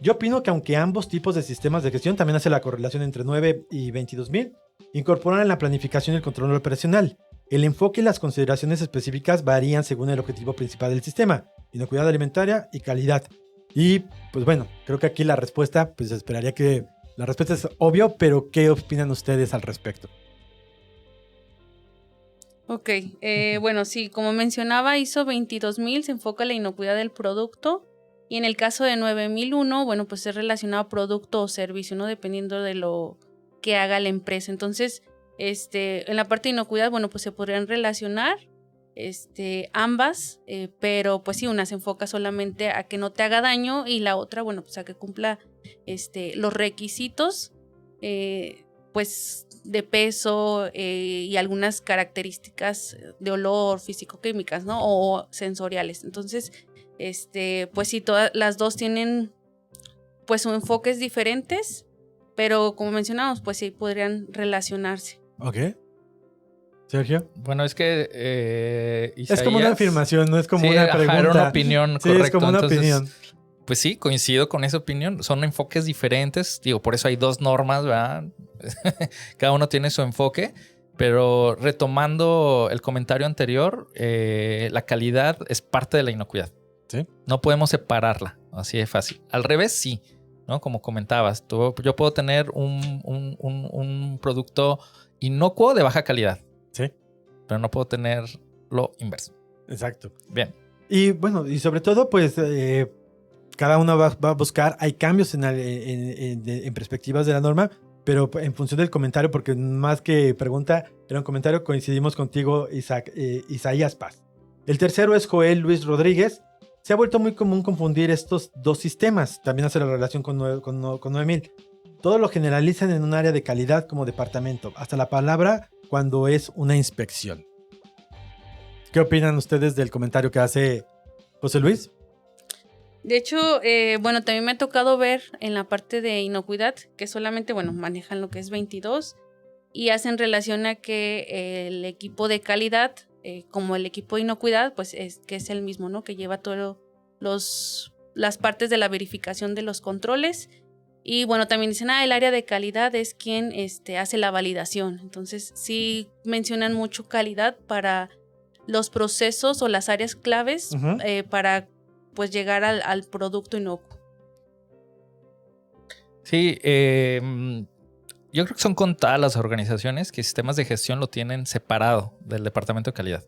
Yo opino que aunque ambos tipos de sistemas de gestión también hace la correlación entre 9 y 22.000, incorporan en la planificación y el control operacional. El enfoque y las consideraciones específicas varían según el objetivo principal del sistema, inocuidad alimentaria y calidad. Y pues bueno, creo que aquí la respuesta, pues esperaría que la respuesta es obvio, pero ¿qué opinan ustedes al respecto? Ok, bueno, sí, como mencionaba, ISO 22000 se enfoca en la inocuidad del producto y en el caso de 9001, bueno, pues es relacionado a producto o servicio, ¿no? Dependiendo de lo que haga la empresa. Entonces, en la parte de inocuidad, bueno, pues se podrían relacionar ambas, pero pues sí, una se enfoca solamente a que no te haga daño y la otra, bueno, pues a que cumpla los requisitos, pues de peso y algunas características de olor, físico-químicas, ¿no? O sensoriales. Entonces, pues sí, todas las dos tienen pues enfoques diferentes, pero como mencionamos, pues sí podrían relacionarse. Ok. Sergio. Bueno, es que Isaías, es como una afirmación, no es como una pregunta. Era una opinión, sí, correcto. Es como una entonces, opinión. Pues sí, coincido con esa opinión. Son enfoques diferentes. Digo, por eso hay dos normas, ¿verdad? Cada uno tiene su enfoque. Pero retomando el comentario anterior, la calidad es parte de la inocuidad. ¿Sí? No podemos separarla, así de fácil. Al revés, sí, ¿no? Como comentabas, yo puedo tener un producto inocuo de baja calidad. Sí. Pero no puedo tener lo inverso. Exacto. Bien. Y bueno, y sobre todo, pues cada uno va a buscar, hay cambios en perspectivas de la norma, pero en función del comentario, porque más que pregunta, era un comentario, coincidimos contigo, Isaías Paz. El tercero es Joel Luis Rodríguez. Se ha vuelto muy común confundir estos dos sistemas, también hace la relación con 9000. Todo lo generalizan en un área de calidad como departamento, hasta la palabra cuando es una inspección. ¿Qué opinan ustedes del comentario que hace José Luis? De hecho, bueno, también me ha tocado ver en la parte de inocuidad que solamente, bueno, manejan lo que es 22 y hacen relación a que el equipo de calidad, como el equipo de inocuidad, pues que es el mismo, ¿no? Que lleva todas las partes de la verificación de los controles. Y bueno, también dicen, el área de calidad es quien hace la validación. Entonces, sí mencionan mucho calidad para los procesos o las áreas claves para pues llegar al producto inocuo. Sí, yo creo que son contadas las organizaciones que sistemas de gestión lo tienen separado del departamento de calidad,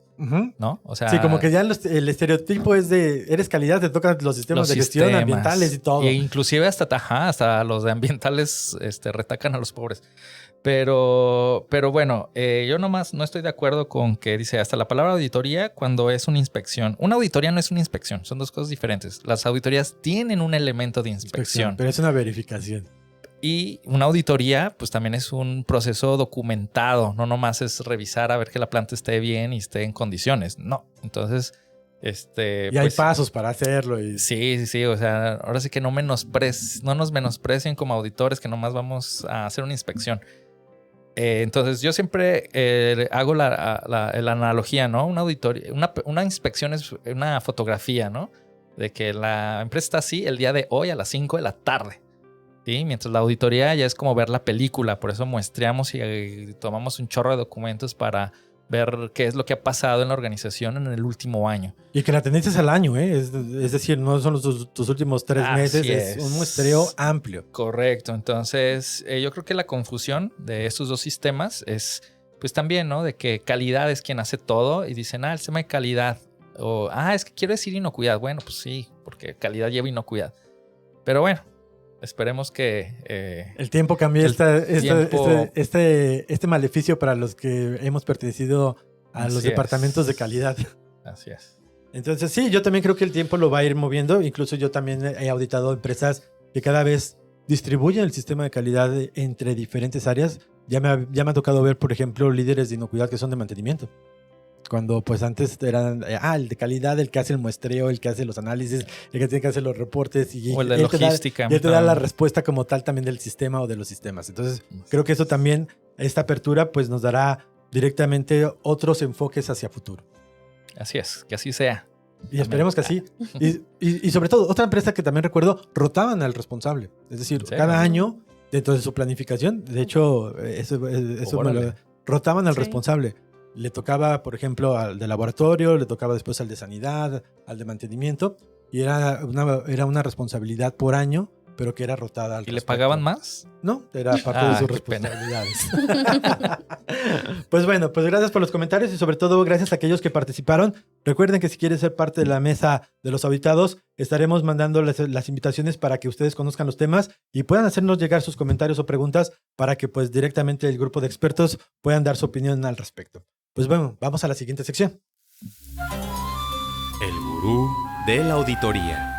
¿no? O sea, sí, como que ya el estereotipo es de, eres calidad, te tocan los sistemas de gestión ambientales y todo. E inclusive hasta los de ambientales retacan a los pobres. Pero bueno, yo nomás no estoy de acuerdo con que dice hasta la palabra auditoría cuando es una inspección. Una auditoría no es una inspección, son dos cosas diferentes. Las auditorías tienen un elemento de inspección. Pero es una verificación. Y una auditoría, pues también es un proceso documentado. No nomás es revisar a ver que la planta esté bien y esté en condiciones. No. Entonces, y pues, hay pasos para hacerlo. Y... Sí. O sea, ahora sí que no nos menosprecien como auditores que nomás vamos a hacer una inspección. Entonces, yo siempre hago la analogía, ¿no? Una auditoría, una inspección es una fotografía, ¿no? De que la empresa está así el día de hoy a las 5 de la tarde. ¿Sí? Mientras la auditoría ya es como ver la película, por eso muestreamos y tomamos un chorro de documentos para ver qué es lo que ha pasado en la organización en el último año. Y que la tendencia es al año, ¿eh? Es decir, no son tus últimos 3 meses, es un muestreo amplio. Correcto, entonces yo creo que la confusión de estos dos sistemas es pues también, ¿no? De que calidad es quien hace todo y dicen, el sistema de calidad, o es que quiero decir inocuidad. Bueno, pues sí, porque calidad lleva inocuidad. Pero bueno, esperemos que el tiempo cambie este maleficio para los que hemos pertenecido a los departamentos de calidad. Así es. Entonces sí, yo también creo que el tiempo lo va a ir moviendo. Incluso yo también he auditado empresas que cada vez distribuyen el sistema de calidad entre diferentes áreas. Ya me ha tocado ver, por ejemplo, líderes de inocuidad que son de mantenimiento. Cuando pues antes eran el de calidad, el que hace el muestreo, el que hace los análisis, el que tiene que hacer los reportes. O el de logística. Y él te da la respuesta como tal también del sistema o de los sistemas. Entonces creo que eso también, esta apertura pues nos dará directamente otros enfoques hacia futuro. Así es, que así sea. Y esperemos que así. Y sobre todo, otra empresa que también recuerdo, rotaban al responsable. Es decir, cada año, dentro de su planificación, de hecho, rotaban al responsable. Le tocaba, por ejemplo, al de laboratorio, le tocaba después al de sanidad, al de mantenimiento, y era una responsabilidad por año, pero que era rotada al respecto. ¿Le pagaban más? No, era parte de sus responsabilidades. Pues bueno, pues gracias por los comentarios y sobre todo gracias a aquellos que participaron. Recuerden que si quieren ser parte de la mesa de los auditados, estaremos mandando las invitaciones para que ustedes conozcan los temas y puedan hacernos llegar sus comentarios o preguntas para que pues directamente el grupo de expertos puedan dar su opinión al respecto. Pues bueno, vamos a la siguiente sección. El gurú de la auditoría.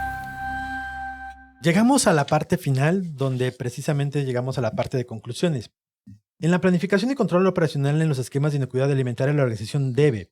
Llegamos a la parte final, donde precisamente llegamos a la parte de conclusiones. En la planificación y control operacional en los esquemas de inocuidad alimentaria, la organización debe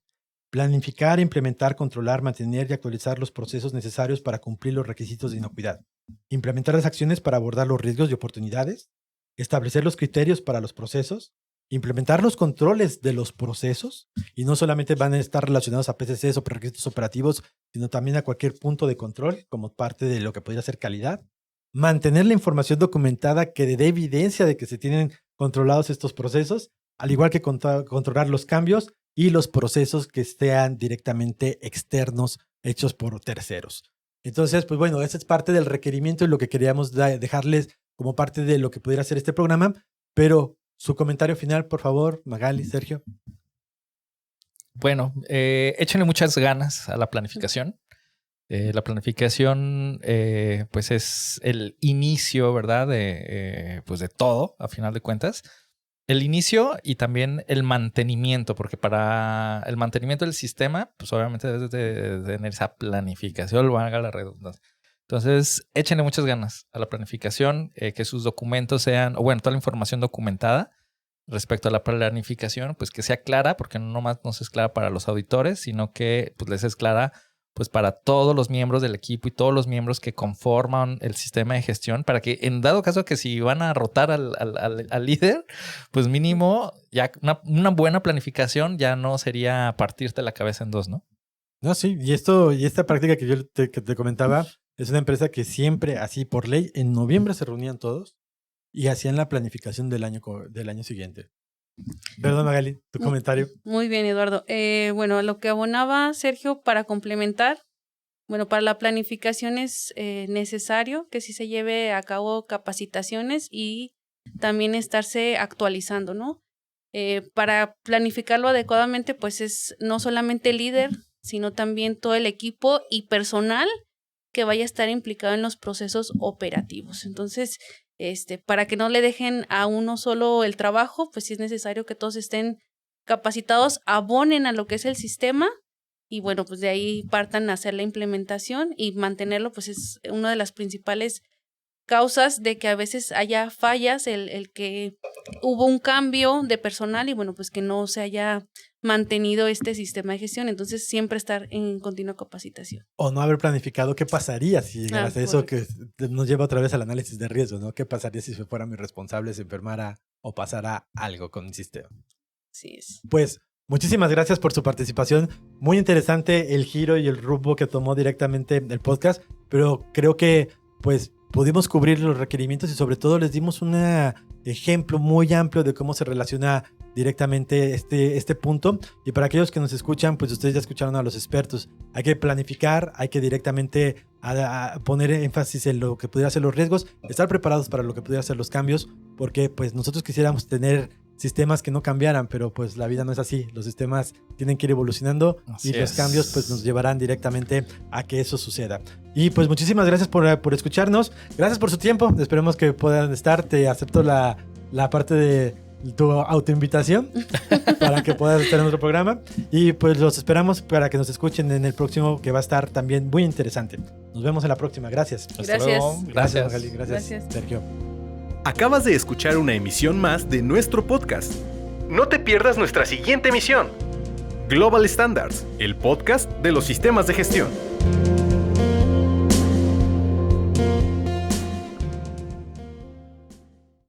planificar, implementar, controlar, mantener y actualizar los procesos necesarios para cumplir los requisitos de inocuidad, implementar las acciones para abordar los riesgos y oportunidades, establecer los criterios para los procesos, implementar los controles de los procesos, y no solamente van a estar relacionados a PCCs o requisitos operativos, sino también a cualquier punto de control como parte de lo que podría ser calidad, mantener la información documentada que dé evidencia de que se tienen controlados estos procesos, al igual que controlar los cambios y los procesos que sean directamente externos, hechos por terceros. Entonces, pues bueno, esa es parte del requerimiento y lo que queríamos dejarles como parte de lo que pudiera ser este programa, pero su comentario final, por favor, Magali, Sergio. Bueno, échenle muchas ganas a la planificación. La planificación, pues es el inicio, ¿verdad? Pues de todo, a final de cuentas. El inicio y también el mantenimiento, porque para el mantenimiento del sistema, pues obviamente debes de tener esa planificación, valga la redundancia. Entonces, échenle muchas ganas a la planificación, que sus documentos sean, o bueno, toda la información documentada respecto a la planificación, pues que sea clara, porque no nomás no es clara para los auditores, sino que pues les es clara pues para todos los miembros del equipo y todos los miembros que conforman el sistema de gestión, para que en dado caso que si van a rotar al líder, pues mínimo ya una buena planificación ya no sería partirte la cabeza en dos, ¿no? No, sí, y esta práctica que yo te comentaba es una empresa que siempre, así por ley, en noviembre se reunían todos y hacían la planificación del año siguiente. Perdón, Magali, tu comentario. Muy bien, Eduardo. Bueno, lo que abonaba Sergio para complementar, bueno, para la planificación es necesario que sí se lleve a cabo capacitaciones y también estarse actualizando, ¿no? Para planificarlo adecuadamente, pues es no solamente el líder, sino también todo el equipo y personal que vaya a estar implicado en los procesos operativos. Entonces, para que no le dejen a uno solo el trabajo, pues sí es necesario que todos estén capacitados, abonen a lo que es el sistema y bueno, pues de ahí partan a hacer la implementación y mantenerlo, pues es una de las principales causas de que a veces haya fallas, el que hubo un cambio de personal y bueno, pues que no se haya mantenido este sistema de gestión. Entonces, siempre estar en continua capacitación. O no haber planificado qué pasaría si llegaras a eso, que nos lleva otra vez al análisis de riesgo, ¿no? ¿Qué pasaría si se fuera mi responsable, se enfermara o pasara algo con el sistema? Así es. Pues, muchísimas gracias por su participación. Muy interesante el giro y el rumbo que tomó directamente el podcast, pero creo que, pues, pudimos cubrir los requerimientos y sobre todo les dimos un ejemplo muy amplio de cómo se relaciona directamente este punto. Y para aquellos que nos escuchan, pues ustedes ya escucharon a los expertos. Hay que planificar, hay que directamente poner énfasis en lo que pudiera ser los riesgos, estar preparados para lo que pudiera ser los cambios, porque pues nosotros quisiéramos tener sistemas que no cambiaran, pero pues la vida no es así. Los sistemas tienen que ir evolucionando y los cambios pues nos llevarán directamente a que eso suceda. Y pues muchísimas gracias por escucharnos. Gracias por su tiempo. Esperemos que puedan estar. Te acepto la parte tu autoinvitación para que puedas estar en otro programa. Y pues los esperamos para que nos escuchen en el próximo, que va a estar también muy interesante. Nos vemos en la próxima. Gracias. Hasta Gracias. luego. Gracias, Magali. Gracias, Sergio. Acabas de escuchar una emisión más de nuestro podcast. No te pierdas nuestra siguiente emisión. Global Standards, el podcast de los sistemas de gestión.